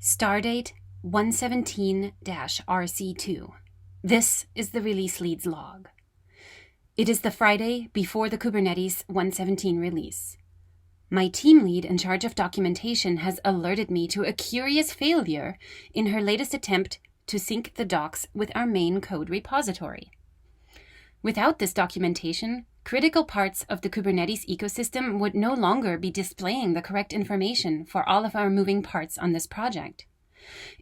Stardate 117-RC2. This is the release lead's log. It is the Friday before the Kubernetes 117 release. My team lead in charge of documentation has alerted me to a curious failure in her latest attempt to sync the docs with our main code repository. Without this documentation, critical parts of the Kubernetes ecosystem would no longer be displaying the correct information for all of our moving parts on this project.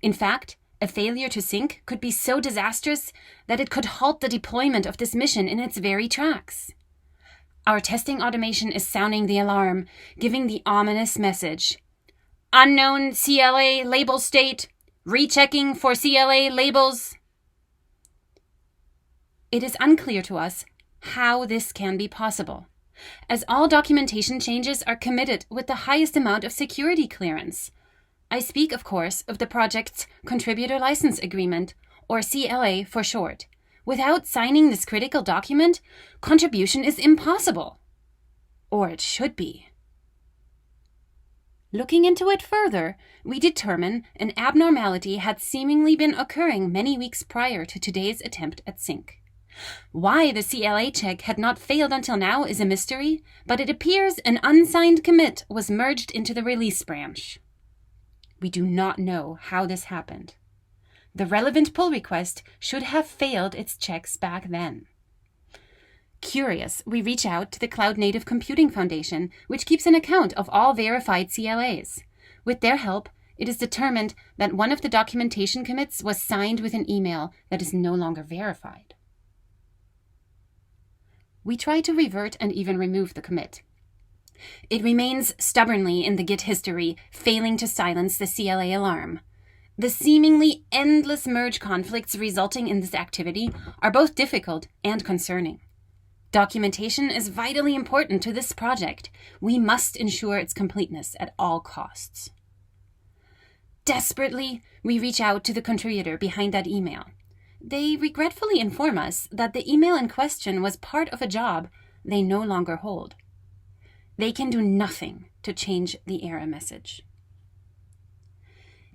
In fact, a failure to sync could be so disastrous that it could halt the deployment of this mission in its very tracks. Our testing automation is sounding the alarm, giving the ominous message: unknown CLA label state, rechecking for CLA labels. It is unclear to us how this can be possible, as all documentation changes are committed with the highest amount of security clearance. I speak, of course, of the project's Contributor License Agreement, or CLA for short. Without signing this critical document, contribution is impossible. Or it should be. Looking into it further, we determine an abnormality had seemingly been occurring many weeks prior to today's attempt at sync. Why the CLA check had not failed until now is a mystery, but it appears an unsigned commit was merged into the release branch. We do not know how this happened. The relevant pull request should have failed its checks back then. Curious, we reach out to the Cloud Native Computing Foundation, which keeps an account of all verified CLAs. With their help, it is determined that one of the documentation commits was signed with an email that is no longer verified. We try to revert and even remove the commit. It remains stubbornly in the Git history, failing to silence the CLA alarm. The seemingly endless merge conflicts resulting in this activity are both difficult and concerning. Documentation is vitally important to this project. We must ensure its completeness at all costs. Desperately, we reach out to the contributor behind that email. They regretfully inform us that the email in question was part of a job they no longer hold. They can do nothing to change the error message.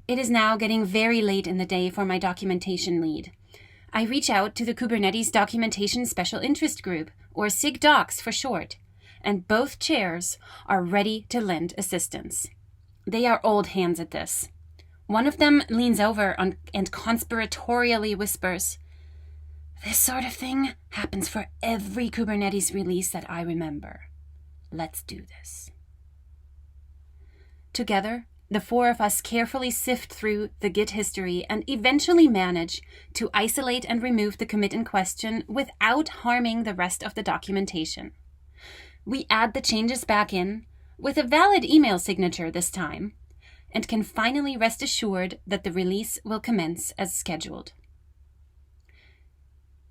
It is now getting very late in the day for my documentation lead. I reach out to the Kubernetes Documentation Special Interest Group, or SIGDocs for short, and both chairs are ready to lend assistance. They are old hands at this. One of them leans over and conspiratorially whispers, "This sort of thing happens for every Kubernetes release that I remember. Let's do this." Together, the four of us carefully sift through the Git history and eventually manage to isolate and remove the commit in question without harming the rest of the documentation. We add the changes back in, with a valid email signature this time, and can finally rest assured that the release will commence as scheduled.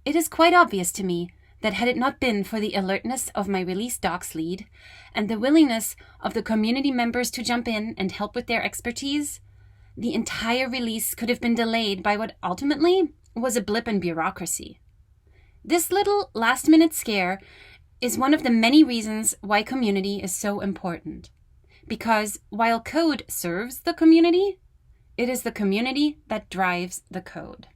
It is quite obvious to me that had it not been for the alertness of my release docs lead and the willingness of the community members to jump in and help with their expertise, the entire release could have been delayed by what ultimately was a blip in bureaucracy. This little last-minute scare is one of the many reasons why community is so important. Because while code serves the community, it is the community that drives the code.